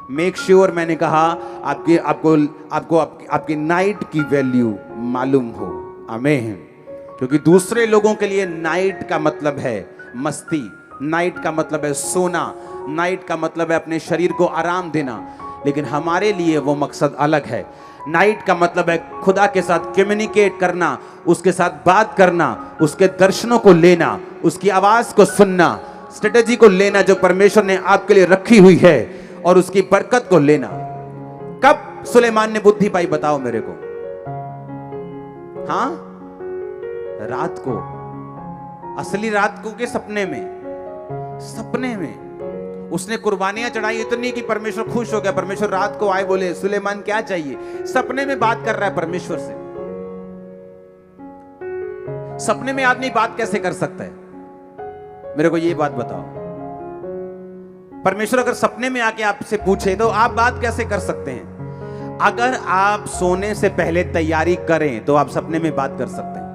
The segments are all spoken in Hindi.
मेक श्योर मैंने कहा आपकी नाइट की वैल्यू मालूम हो। आमीन। क्योंकि दूसरे लोगों के लिए नाइट का मतलब है मस्ती, नाइट का मतलब है सोना, नाइट का मतलब है अपने शरीर को आराम देना, लेकिन हमारे लिए वो मकसद अलग है। नाइट का मतलब है खुदा के साथ कम्युनिकेट करना, उसके साथ बात करना, उसके दर्शनों को लेना, उसकी आवाज को सुनना, स्ट्रेटेजी को लेना जो परमेश्वर ने आपके लिए रखी हुई है, और उसकी बरकत को लेना। कब सुलेमान ने बुद्धि पाई बताओ मेरे को? हाँ, रात को। असली रात को के सपने में, सपने में उसने कुर्बानियां चढ़ाई इतनी कि परमेश्वर खुश हो गया। परमेश्वर रात को आए, बोले सुलेमान क्या चाहिए? सपने में बात कर रहा है परमेश्वर से। सपने में आदमी बात कैसे कर सकता है? मेरे को ये बात बताओ। परमेश्वर अगर सपने में आके आपसे पूछे तो आप बात कैसे कर सकते हैं? अगर आप सोने से पहले तैयारी करें तो आप सपने में बात कर सकते हैं,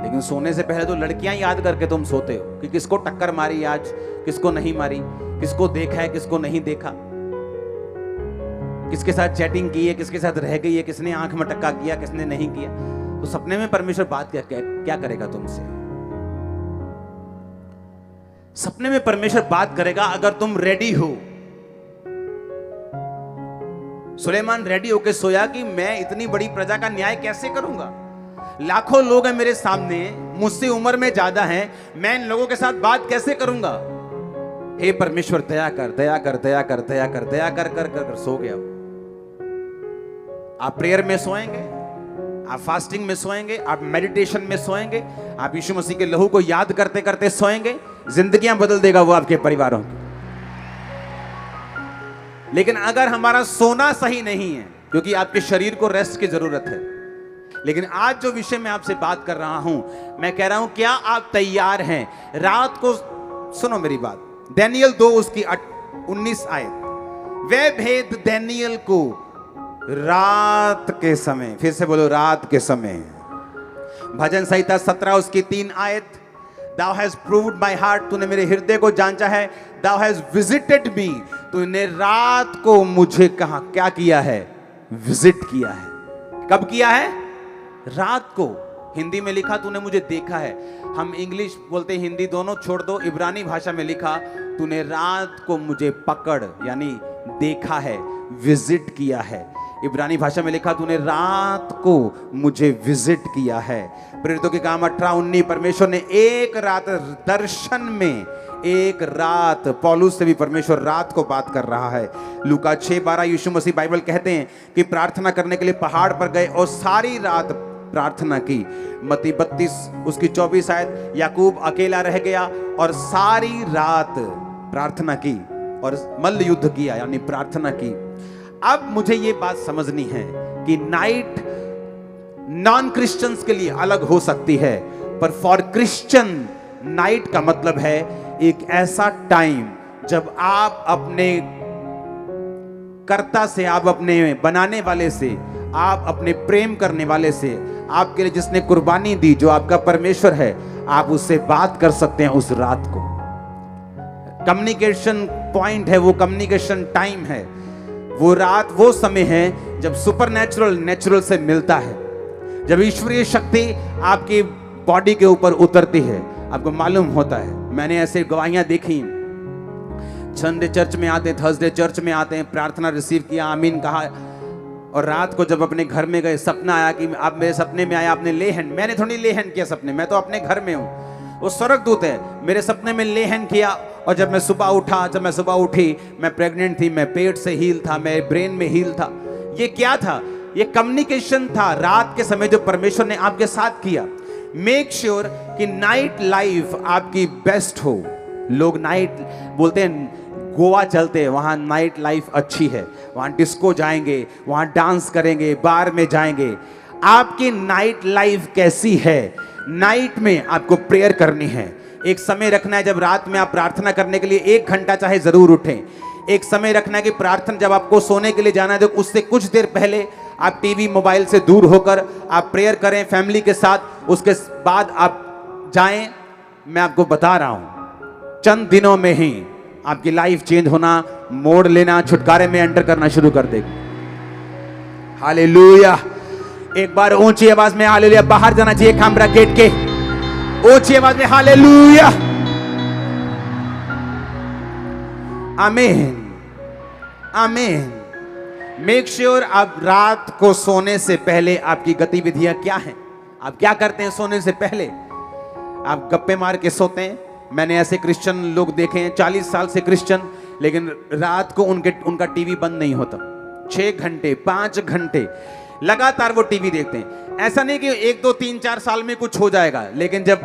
लेकिन सोने से पहले तो लड़कियां याद करके तुम सोते हो कि किसको टक्कर मारी आज, किसको नहीं मारी, किसको देखा है, किसको नहीं देखा, किसके साथ चैटिंग की है, किसके साथ रह गई है, किसने आंख में टक्का किया, किसने नहीं किया। तो सपने में परमेश्वर बात क्या करेगा तुमसे? सपने में परमेश्वर बात करेगा अगर तुम रेडी हो। सुलेमान रेडी होकर सोया कि मैं इतनी बड़ी प्रजा का न्याय कैसे करूंगा? लाखों लोग हैं मेरे सामने, मुझसे उम्र में ज्यादा हैं, मैं इन लोगों के साथ बात कैसे करूंगा? हे परमेश्वर दया कर, दया कर, दया कर, दया कर, दया कर कर कर, कर सो गया। आप प्रेयर में सोएंगे, आप फास्टिंग में सोएंगे, आप मेडिटेशन में सोएंगे, आप यीशु मसीह के लहू को याद करते करते सोएंगे, जिंदगियां बदल देगा वो आपके परिवारों की। लेकिन अगर हमारा सोना सही नहीं है, क्योंकि आपके शरीर को रेस्ट की जरूरत है, लेकिन आज जो विषय मैं आपसे बात कर रहा हूं, मैं कह रहा हूं क्या आप तैयार हैं? रात को सुनो मेरी बात, दानियल 2 उसकी 19 आयत, वे भेद दानियल को रात के समय, फिर से बोलो रात के समय। भजन संहिता 17 उसकी 3 आयत, Thou hast proved my heart, तूने मेरे हृदय को जांचा है। Thou hast visited me, तूने रात को मुझे कहा क्या किया है? विजिट किया है। कब किया है? रात को। हिंदी में लिखा तूने मुझे देखा है। हम इंग्लिश बोलते हिंदी दोनों छोड़ दो, इब्रानी भाषा में लिखा तूने रात को मुझे पकड़ यानी देखा है, विजिट किया है। इब्रानी भाषा में लिखा तूने रात को मुझे विजिट किया है। प्रेरितों के काम 18-19, परमेश्वर ने एक रात दर्शन में, एक रात, पौलुस से भी परमेश्वर रात को बात कर रहा है। लूका 6:12 यीशु मसीह बाइबल कहते हैं कि प्रार्थना करने के लिए पहाड़ पर गए और सारी रात प्रार्थना की। मत्ती 32 उसकी 24 आयत, याकूब अकेला रह गया और सारी रात प्रार्थना की और मल्ल युद्ध किया यानी प्रार्थना की। अब मुझे ये बात समझनी है कि नाइट नॉन क्रिश्चियंस के लिए अलग हो सकती है, पर फॉर क्रिश्चियन नाइट का मतलब है एक ऐसा टाइम जब आप अपने कर्ता से, आप अपने बनाने वाले से, आप अपने प्रेम करने वाले से, आपके लिए जिसने कुर्बानी दी, जो आपका परमेश्वर है, आप उससे बात कर सकते हैं उस रात को। कम्युनिकेशन पॉइंट है वो, कम्युनिकेशन टाइम है वो। रात वो समय है जब सुपरनैचुरल नेचुरल से मिलता है, जब ईश्वरीय शक्ति आपकी बॉडी के ऊपर उतरती है, आपको मालूम होता है। मैंने ऐसे गवाहियां देखी, संडे चर्च में आते, थर्सडे चर्च में आते हैं, प्रार्थना रिसीव किया, आमीन कहा, और रात को जब अपने घर में गए, सपना आया कि आप मेरे सपने में आया, आपने लेहन, मैंने थोड़ी लेहन किया सपने, मैं तो अपने घर में हूं, वो स्वर्गदूत है, मेरे सपने में लेहन किया। और जब मैं सुबह उठी, मैं प्रेग्नेंट थी, मैं पेट से हील था, मैं ब्रेन में हील था। ये क्या था? ये कम्युनिकेशन था रात के समय जो परमेश्वर ने आपके साथ किया। मेक श्योर कि नाइट लाइफ आपकी बेस्ट हो। लोग नाइट बोलते हैं, गोवा चलते हैं, वहां नाइट लाइफ अच्छी है, वहां डिस्को जाएंगे, वहां डांस करेंगे, बार में जाएंगे। आपकी नाइट लाइफ कैसी है? नाइट में आपको प्रेयर करनी है। एक समय रखना है जब रात में आप प्रार्थना करने के लिए 1 घंटा चाहे जरूर उठें। एक समय रखना है कि प्रार्थना जब आपको सोने के लिए जाना है तो उससे कुछ देर पहले आप टीवी मोबाइल से दूर होकर आप प्रेयर करें फैमिली के साथ, उसके बाद आप जाएं। मैं आपको बता रहा हूं, चंद दिनों में ही आपकी लाइफ चेंज होना, मोड़ लेना, छुटकारे में एंटर करना शुरू कर देगी। हालेलुया। एक बार ऊंची आवाज में हालेलुया। बाहर जाना चाहिए कैमरा गेट के, ऊंची आवाज में हालेलुया। आमीन आमीन। मेक श्योर आप रात को सोने से पहले आपकी गतिविधियां क्या हैं, आप क्या करते हैं सोने से पहले। आप गप्पे मार के सोते हैं। मैंने ऐसे क्रिश्चियन लोग देखे हैं 40 साल से क्रिश्चियन, लेकिन रात को उनका टीवी बंद नहीं होता। 6 घंटे 5 घंटे लगातार वो टीवी देखते हैं। ऐसा नहीं कि 1 2 3 4 साल में कुछ हो जाएगा, लेकिन जब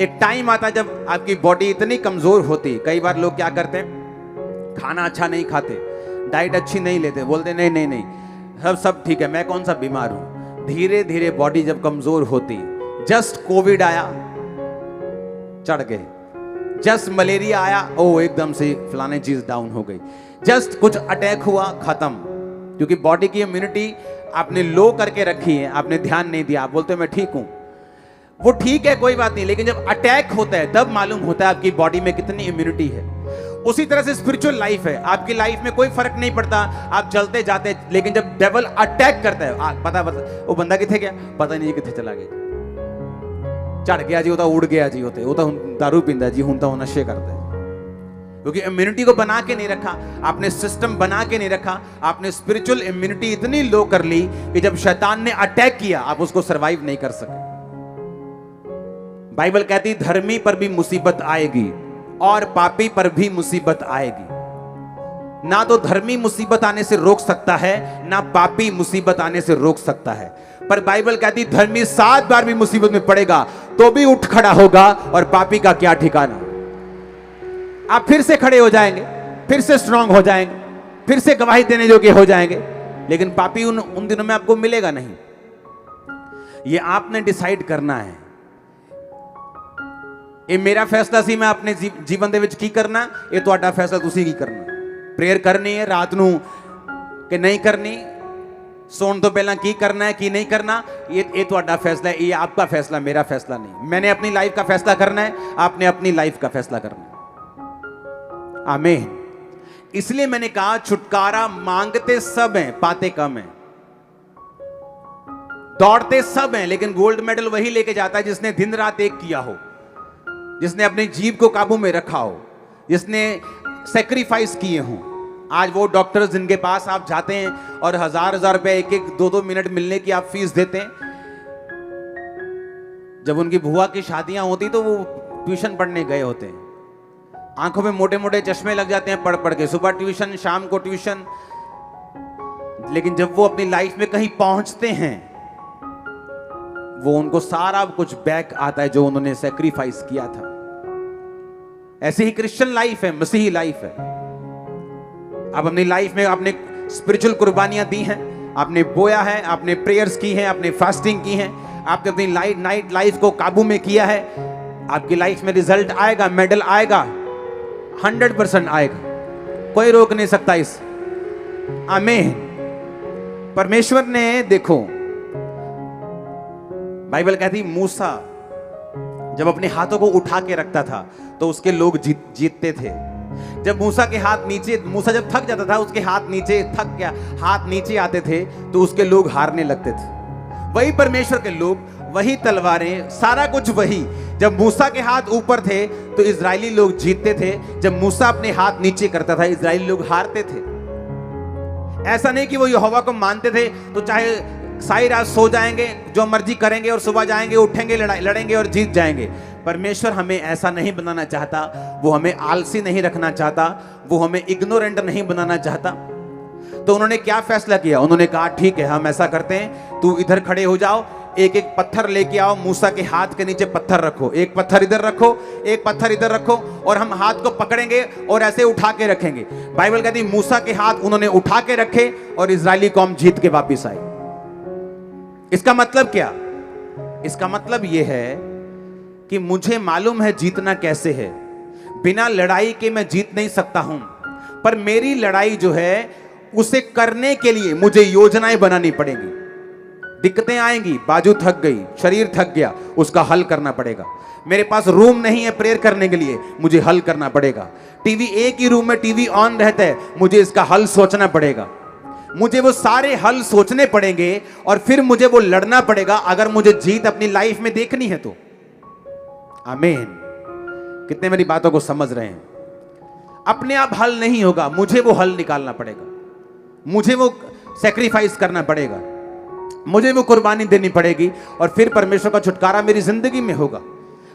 एक टाइम आता जब आपकी बॉडी इतनी कमजोर होती। कई बार लोग क्या करते हैं, खाना अच्छा नहीं खाते, डाइट अच्छी नहीं लेते, बोलते नहीं नहीं नहीं सब ठीक है, मैं कौन सा बीमार हूं। धीरे धीरे बॉडी जब कमजोर होती, जस्ट कोविड आया चढ़ गए, जस्ट मलेरिया आया ओ एकदम से फलाने चीज डाउन हो गई, जस्ट कुछ अटैक हुआ खत्म। क्योंकि बॉडी की इम्यूनिटी आपने लो करके रखी है, आपने ध्यान नहीं दिया। आप बोलते हो मैं ठीक हूं, वो ठीक है कोई बात नहीं, लेकिन जब अटैक होता है तब मालूम होता है आपकी बॉडी में कितनी इम्यूनिटी है। उसी तरह से स्पिरिचुअल लाइफ है। आपकी लाइफ में कोई फर्क नहीं पड़ता, आप चलते जाते, लेकिन जब डेविल अटैक करता है, पता वो बंदा किथे गया, पता नहीं किथे चला गया, चढ़ गया जी, वो तो उड़ गया जी, वो तो दारू पींदा जी, हूं तो नशे करता है। क्योंकि इम्यूनिटी को बना के नहीं रखा आपने, सिस्टम बना के नहीं रखा आपने। स्पिरिचुअल इम्यूनिटी इतनी लो कर ली कि जब शैतान ने अटैक किया आप उसको सरवाइव नहीं कर सके। बाइबल कहती धर्मी पर भी मुसीबत आएगी और पापी पर भी मुसीबत आएगी। ना तो धर्मी मुसीबत आने से रोक सकता है, ना पापी मुसीबत आने से रोक सकता है। पर बाइबल कहती धर्मी 7 बार भी मुसीबत में पड़ेगा तो भी उठ खड़ा होगा, और पापी का क्या ठिकाना। आप फिर से खड़े हो जाएंगे, फिर से स्ट्रांग हो जाएंगे, फिर से गवाही देने योग्य हो जाएंगे, लेकिन पापी उन दिनों में आपको मिलेगा नहीं। ये आपने डिसाइड करना है। ये मेरा फैसला सी मैं अपने जीवन दे विच की करना, ये तुहाडा फैसला तुसी की करना। प्रेयर करनी है रात नू कि नहीं करनी, सोने तो पहला की करना है की नहीं करना, ये तुहाडा फैसला है, ये आपका फैसला, मेरा फैसला नहीं। मैंने अपनी लाइफ का फैसला करना है, आपने अपनी लाइफ का फैसला करना है। आमीन। इसलिए मैंने कहा छुटकारा मांगते सब हैं, पाते कम हैं। दौड़ते सब हैं, लेकिन गोल्ड मेडल वही लेके जाता है जिसने दिन रात एक किया हो, जिसने अपनी जीभ को काबू में रखा हो, जिसने सैक्रिफाइस किए हों। आज वो डॉक्टर्स जिनके पास आप जाते हैं और हजार रुपए 1-2 मिनट मिलने की आप फीस देते हैं, जब उनकी बुआ की शादियां होती तो वो ट्यूशन पढ़ने गए होते हैं, आंखों में मोटे मोटे चश्मे लग जाते हैं पढ़ पढ़ के, सुबह ट्यूशन शाम को ट्यूशन। लेकिन जब वो अपनी लाइफ में कहीं पहुंचते हैं, वो उनको सारा कुछ बैक आता है जो उन्होंने सैक्रिफाइस किया था। ऐसे ही क्रिश्चियन लाइफ है, मसीही लाइफ है। आप अपनी लाइफ में आपने स्पिरिचुअल कुर्बानियां दी हैं, आपने बोया है, आपने प्रेयर्स की हैं, आपने फास्टिंग की हैं, आपने अपनी नाइट लाइफ को काबू में किया है। आपकी लाइफ में रिजल्ट आएगा, मेडल आएगा, 100% आएगा, कोई रोक नहीं सकता इस। आमीन। परमेश्वर ने देखो, बाइबल कहती मूसा जब अपने हाथों को उठा के रखता था तो उसके लोग जीतते थे। जब मूसा के हाथ नीचे, मूसा जब थक जाता था, उसके हाथ नीचे थक गया, हाथ नीचे आते थे तो उसके लोग हारने लगते थे। वही परमेश्वर के लोग, वही तलवारें, सारा कुछ वही। जब मूसा के हाथ ऊपर थे तो इजरायली लोग जीतते थे, जब मूसा अपने हाथ नीचे करता था इजरायली लोग हारते थे। ऐसा नहीं कि वो यहोवा को मानते थे तो चाहे सारी रात सो जाएंगे, जो मर्जी करेंगे, और सुबह जाएंगे, उठेंगे, लड़ेंगे और जीत जाएंगे। परमेश्वर हमें ऐसा नहीं बनाना चाहता। वो हमें आलसी नहीं रखना चाहता, वो हमें इग्नोरेंट नहीं बनाना चाहता। तो उन्होंने क्या फैसला किया, उन्होंने कहा ठीक है हम ऐसा करते हैं, तू इधर खड़े हो जाओ, एक एक पत्थर लेके आओ, मूसा के हाथ के नीचे पत्थर रखो, एक पत्थर इधर रखो, एक पत्थर इधर रखो, और हम हाथ को पकड़ेंगे और ऐसे उठा के रखेंगे। बाइबल कहती मूसा के हाथ उन्होंने उठा के रखे और इजरायली कौम जीत के वापिस आई। इसका मतलब क्या? इसका मतलब यह है कि मुझे मालूम है जीतना कैसे है। बिना लड़ाई के मैं जीत नहीं सकता हूं, पर मेरी लड़ाई जो है उसे करने के लिए मुझे योजनाएं बनानी पड़ेंगी। दिक्कतें आएंगी, बाजू थक गई, शरीर थक गया, उसका हल करना पड़ेगा। मेरे पास रूम नहीं है प्रेयर करने के लिए, मुझे हल करना पड़ेगा। टीवी, एक ही रूम में टीवी ऑन रहता है, मुझे इसका हल सोचना पड़ेगा। मुझे वो सारे हल सोचने पड़ेंगे और फिर मुझे वो लड़ना पड़ेगा, अगर मुझे जीत अपनी लाइफ में देखनी है तो। आमीन। कितने मेरी बातों को समझ रहे हैं? अपने आप हल नहीं होगा, मुझे वो हल निकालना पड़ेगा, मुझे वो सैक्रिफाइस करना पड़ेगा, मुझे वो कुर्बानी देनी पड़ेगी, और फिर परमेश्वर का छुटकारा मेरी जिंदगी में होगा।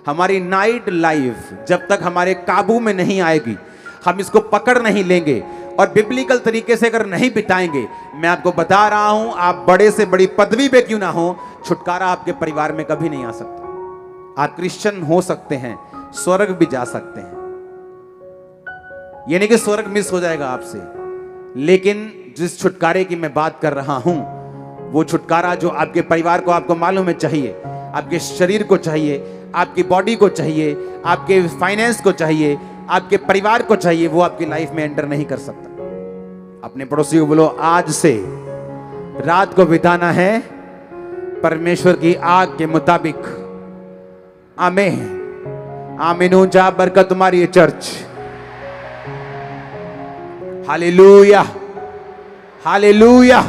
हमारी नाइट लाइफ जब तक हमारे काबू में नहीं आएगी, हम इसको पकड़ नहीं लेंगे और बिब्लिकल तरीके से अगर नहीं बिताएंगे, मैं आपको बता रहा हूं, आप बड़े से बड़ी पदवी पे क्यों ना हो, छुटकारा आपके परिवार में कभी नहीं आ सकता। आप क्रिश्चियन हो सकते हैं, स्वर्ग भी जा सकते हैं, ये नहीं कि स्वर्ग मिस हो जाएगा आपसे, लेकिन जिस छुटकारे की मैं बात कर रहा हूं, वो छुटकारा जो आपके परिवार को, आपको मालूम है, चाहिए, आपके शरीर को चाहिए, आपकी बॉडी को चाहिए, आपके फाइनेंस को चाहिए, आपके परिवार को चाहिए, वो आपकी लाइफ में एंटर नहीं कर सकता। अपने पड़ोसी को बोलो, आज से रात को बिताना है परमेश्वर की आग के मुताबिक। आमीन। आमीन। ऊंचा बरकत तुम्हारी है चर्च। Hallelujah, hallelujah.